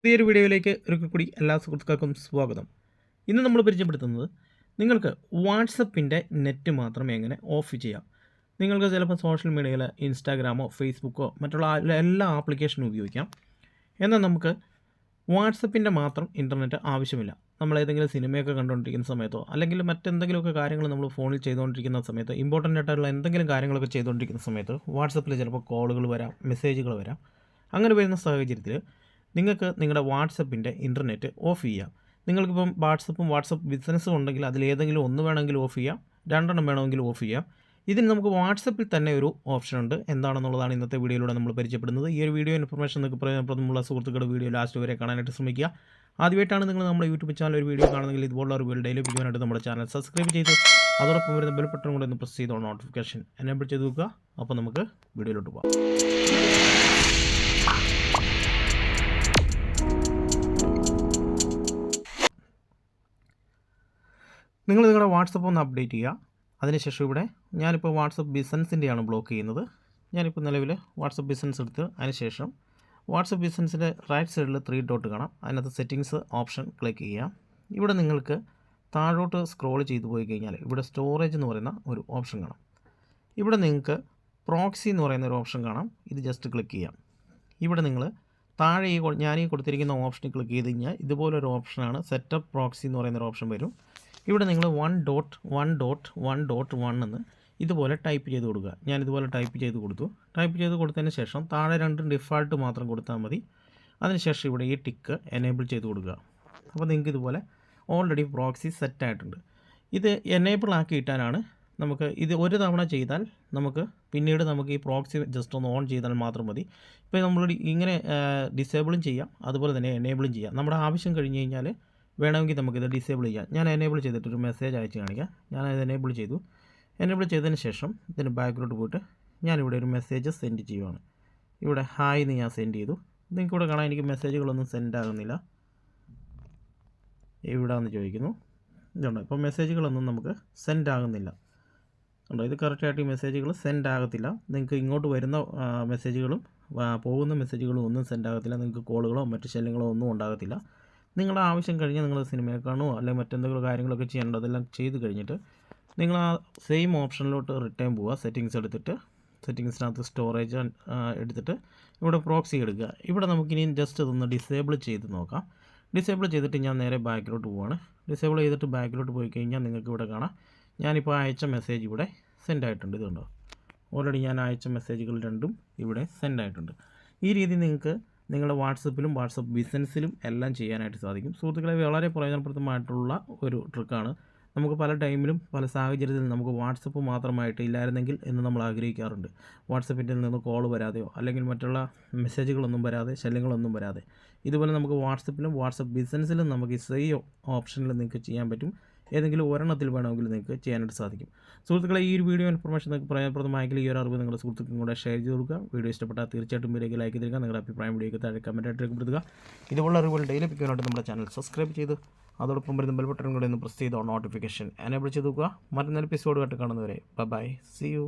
പുതിയൊരു വീഡിയോയിലേക്ക് ഒരിക്കൽ കൂടി എല്ലാ സുഹൃത്തുക്കൾക്കും സ്വാഗതം. ഇന്ന് നമ്മൾ പരിചയപ്പെടുത്തുന്നത് നിങ്ങൾക്ക് വാട്സപ്പിൻ്റെ നെറ്റ് മാത്രം എങ്ങനെ ഓഫ് ചെയ്യാം. നിങ്ങൾക്ക് ചിലപ്പോൾ സോഷ്യൽ മീഡിയയിൽ ഇൻസ്റ്റാഗ്രാമോ ഫേസ്ബുക്കോ മറ്റുള്ള എല്ലാ ആപ്ലിക്കേഷനും ഉപയോഗിക്കാം. എന്നാൽ നമുക്ക് വാട്സപ്പിൻ്റെ മാത്രം ഇൻ്റർനെറ്റ് ആവശ്യമില്ല. നമ്മൾ ഏതെങ്കിലും സിനിമയൊക്കെ കണ്ടുകൊണ്ടിരിക്കുന്ന സമയത്തോ അല്ലെങ്കിൽ മറ്റെന്തെങ്കിലുമൊക്കെ കാര്യങ്ങൾ നമ്മൾ ഫോണിൽ ചെയ്തുകൊണ്ടിരിക്കുന്ന സമയത്ത് ഇമ്പോർട്ടൻ്റ് ആയിട്ടുള്ള എന്തെങ്കിലും കാര്യങ്ങളൊക്കെ ചെയ്തുകൊണ്ടിരിക്കുന്ന സമയത്ത് വാട്സപ്പിൽ ചിലപ്പോൾ കോളുകൾ വരാം, മെസ്സേജുകൾ വരാം. അങ്ങനെ വരുന്ന സാഹചര്യത്തിൽ നിങ്ങൾക്ക് നിങ്ങളുടെ വാട്സപ്പിൻ്റെ ഇൻ്റർനെറ്റ് ഓഫ് ചെയ്യാം. നിങ്ങൾക്കിപ്പം വാട്സപ്പ് ബിസിനസ്സും ഉണ്ടെങ്കിൽ അതിലേതെങ്കിലും ഒന്ന് വേണമെങ്കിൽ ഓഫ് ചെയ്യാം, രണ്ടെണ്ണം വേണമെങ്കിൽ ഓഫ് ചെയ്യാം. ഇതിന് നമുക്ക് വാട്സപ്പിൽ തന്നെ ഒരു ഓപ്ഷൻ ഉണ്ട്. എന്താണെന്നുള്ളതാണ് ഇന്നത്തെ വീഡിയോയിലൂടെ നമ്മൾ പരിചയപ്പെടുന്നത്. ഈ ഒരു വീഡിയോ ഇൻഫർമേഷൻ നിങ്ങൾക്ക് പ്രയോജനപ്രദമുള്ള സുഹൃത്തുക്കളുടെ വീഡിയോ ലാസ്റ്റ് വരെ കാണാനായിട്ട് ശ്രമിക്കുക. ആദ്യമായിട്ടാണ് നിങ്ങൾ നമ്മുടെ യൂട്യൂബ് ചാനൽ ഒരു വീഡിയോ കാണുന്നെങ്കിൽ ഇതുപോലുള്ള ഒരു വീഡിയോ ഡെയിലി ലഭിക്കാനായിട്ട് നമ്മുടെ ചാനൽ സബ്സ്ക്രൈബ് ചെയ്ത് അതോടൊപ്പം വരുന്ന ബെൽ ബട്ടൺ കൂടെ ഒന്ന് പ്രസ് ചെയ്തോ നോട്ടിഫിക്കേഷൻ എനേബിൾ ചെയ്ത് വെക്കുക. അപ്പോൾ നമുക്ക് വീഡിയോയിലോട്ട് പോകാം. നിങ്ങൾ നിങ്ങളുടെ വാട്സപ്പ് ഒന്ന് അപ്ഡേറ്റ് ചെയ്യുക. അതിനുശേഷം ഇവിടെ ഞാനിപ്പോൾ വാട്സപ്പ് ബിസിനസ്സിൻ്റെയാണ് ബ്ലോക്ക് ചെയ്യുന്നത്. ഞാനിപ്പോൾ നിലവിൽ വാട്സപ്പ് ബിസിനസ് എടുത്ത് അതിനുശേഷം വാട്സപ്പ് ബിസിനസ്സിൻ്റെ റൈറ്റ് സൈഡിൽ 3 ഡോട്ട് കാണാം. അതിനകത്ത് സെറ്റിങ്സ് ഓപ്ഷൻ ക്ലിക്ക് ചെയ്യുക. ഇവിടെ നിങ്ങൾക്ക് താഴോട്ട് സ്ക്രോൾ ചെയ്തു പോയി കഴിഞ്ഞാൽ ഇവിടെ സ്റ്റോറേജ് എന്ന് പറയുന്ന ഒരു ഓപ്ഷൻ കാണാം. ഇവിടെ നിങ്ങൾക്ക് പ്രോക്സി എന്ന് പറയുന്ന ഒരു ഓപ്ഷൻ കാണാം. ഇത് ജസ്റ്റ് ക്ലിക്ക് ചെയ്യാം. ഇവിടെ നിങ്ങൾ താഴെ ഞാൻ കൊടുത്തിരിക്കുന്ന ഓപ്ഷനിൽ ക്ലിക്ക് ചെയ്ത് കഴിഞ്ഞാൽ ഇതുപോലൊരു ഓപ്ഷനാണ് സെറ്റപ്പ് പ്രോക്സി എന്ന് പറയുന്നൊരു ഓപ്ഷൻ വരും. ഇവിടെ നിങ്ങൾ 1.1.1.1 എന്ന് ഇതുപോലെ ടൈപ്പ് ചെയ്ത് കൊടുക്കുക. ഞാനിതുപോലെ ടൈപ്പ് ചെയ്ത് കൊടുത്തതിന് ശേഷം താഴെ 2 ഡിഫാൾട്ട് മാത്രം കൊടുത്താൽ മതി. അതിനുശേഷം ഇവിടെ ഈ ടിക്ക് എനേബിൾ ചെയ്ത് കൊടുക്കുക. അപ്പോൾ നിങ്ങൾക്ക് ഇതുപോലെ ഓൾറെഡി പ്രോക്സി സെറ്റായിട്ടുണ്ട്. ഇത് എനേബിൾ ആക്കി ഇട്ടാലാണ് നമുക്ക് ഇത് ഒരു തവണ ചെയ്താൽ പിന്നീട് നമുക്ക് ഈ പ്രോക്സി ജസ്റ്റ് ഒന്ന് ഓൺ ചെയ്താൽ മാത്രം മതി. ഇപ്പോൾ നമ്മൾ ഇങ്ങനെ ഡിസേബിളും ചെയ്യാം, അതുപോലെ തന്നെ എനേബിളും ചെയ്യാം. നമ്മുടെ ആവശ്യം കഴിഞ്ഞ് കഴിഞ്ഞാൽ വേണമെങ്കിൽ നമുക്കിത് ഡിസേബിൾ ചെയ്യാം. ഞാൻ എനേബിൾ ചെയ്തിട്ടൊരു മെസ്സേജ് അയച്ച് കാണിക്കാം. ഞാനത് എനേബിൾ ചെയ്തതിന് ശേഷം ഇതിന് ബാക്കിലോട്ട് പോയിട്ട് ഞാനിവിടെ ഒരു മെസ്സേജ് സെൻഡ് ചെയ്യുവാണ്. ഇവിടെ ഹായ് എന്ന് ഞാൻ സെൻഡ് ചെയ്തു. നിങ്ങൾക്ക് ഇവിടെ കാണാൻ എനിക്ക് മെസ്സേജുകളൊന്നും സെൻഡ് ആകുന്നില്ല. എവിടെയാണെന്ന് ചോദിക്കുന്നു. ഇതുണ്ടോ, ഇപ്പോൾ മെസ്സേജുകളൊന്നും നമുക്ക് സെൻഡ് ആകുന്നില്ല. ഉണ്ടോ, ഇത് കറക്റ്റായിട്ട് ഈ മെസ്സേജുകൾ സെൻഡ് ആകത്തില്ല. നിങ്ങൾക്ക് ഇങ്ങോട്ട് വരുന്ന മെസ്സേജുകളും പോകുന്ന മെസ്സേജുകളും ഒന്നും സെൻഡ് ആകത്തില്ല. നിങ്ങൾക്ക് കോളുകളോ മറ്റ് ശല്യങ്ങളോ ഒന്നും ഉണ്ടാകത്തില്ല. നിങ്ങളുടെ ആവശ്യം കഴിഞ്ഞ് നിങ്ങൾ സിനിമയെ കാണുമോ അല്ലെങ്കിൽ മറ്റെന്തെങ്കിലും കാര്യങ്ങളൊക്കെ ചെയ്യേണ്ടത് അതെല്ലാം ചെയ്ത് കഴിഞ്ഞിട്ട് നിങ്ങൾ ആ സെയിം ഓപ്ഷനിലോട്ട് റിട്ടേൺ പോവുക. സെറ്റിങ്സിനകത്ത് സ്റ്റോറേജ് എടുത്തിട്ട് ഇവിടെ പ്രോക്സി എടുക്കുക. ഇവിടെ നമുക്കിനി ജസ്റ്റ് ഇതൊന്ന് ഡിസേബിൾ ചെയ്ത് നോക്കാം. ഡിസേബിൾ ചെയ്തിട്ട് ഞാൻ നേരെ ബാക്കിലോട്ട് പോവുകയാണ്. ഡിസേബിൾ ചെയ്തിട്ട് ബാക്കിലോട്ട് പോയി കഴിഞ്ഞാൽ നിങ്ങൾക്ക് ഇവിടെ കാണാം ഞാനിപ്പോൾ അയച്ച മെസ്സേജ് ഇവിടെ സെൻഡ് ആയിട്ടുണ്ട്. ഇതുണ്ടോ, ഓൾറെഡി ഞാൻ അയച്ച മെസ്സേജുകൾ രണ്ടും ഇവിടെ സെൻഡ് ആയിട്ടുണ്ട്. ഈ രീതി നിങ്ങൾക്ക് നിങ്ങളുടെ വാട്സപ്പിലും വാട്സപ്പ് ബിസിനസ്സിലും എല്ലാം ചെയ്യാനായിട്ട് സാധിക്കും. സുഹൃത്തുക്കളെ, വളരെ പ്രയോജനപ്രദമായിട്ടുള്ള ഒരു ട്രിക്കാണ്. നമുക്ക് പല ടൈമിലും പല സാഹചര്യത്തിലും നമുക്ക് വാട്സപ്പ് മാത്രമായിട്ട് ഇല്ലായിരുന്നെങ്കിൽ എന്ന് നമ്മൾ ആഗ്രഹിക്കാറുണ്ട്. വാട്സപ്പിൻ്റെ നിന്ന് കോൾ വരാതെയോ അല്ലെങ്കിൽ മറ്റുള്ള മെസ്സേജുകളൊന്നും വരാതെ, ശല്യങ്ങളൊന്നും വരാതെ ഇതുപോലെ നമുക്ക് വാട്സപ്പിലും വാട്സപ്പ് ബിസിനസ്സിലും നമുക്ക് ഈ ഓപ്ഷനിൽ നിങ്ങൾക്ക് ചെയ്യാൻ പറ്റും. ഏതെങ്കിലും ഒരെണ്ണത്തിൽ വേണമെങ്കിൽ നിങ്ങൾക്ക് ചെയ്യാനായിട്ട് സാധിക്കും. സുഹൃത്തുക്കളെ, ഈ ഒരു വീഡിയോ ഇൻഫർമേഷൻ നിങ്ങൾക്ക് പ്രയോജനപ്രദമായെങ്കിൽ ഈ ഒരു അറിവ് നിങ്ങളുടെ സുഹൃത്തുക്കളും കൂടെ ഷെയർ ചെയ്ത് കൊടുക്കുക. വീഡിയോ ഇഷ്ടപ്പെട്ടാൽ തീർച്ചയായിട്ടും വീഡിയോയ്ക്ക് ലൈക്ക് തരിക. നിങ്ങളുടെ അഭിപ്രായം വീഡിയോയ്ക്ക് താഴെ കമൻറ്റായിട്ട് രേഖപ്പെടുത്തുക. ഇതുപോലുള്ള അറിവുകൾ ഡെയിലി ലഭിക്കാനായിട്ട് നമ്മുടെ ചാനൽ സബ്സ്ക്രൈബ് ചെയ്ത് അതോടൊപ്പം വരുന്ന ബെൽ ബട്ടൺ കൂടെ ഒന്ന് പ്രസ് ചെയ്തോ നോട്ടിഫിക്കേഷൻ എനേബിൾ ചെയ്ത് നോക്കുക. മറ്റൊരു എപ്പിസോഡുമായിട്ട് കാണുന്നവരെ ബൈ, സീ യു.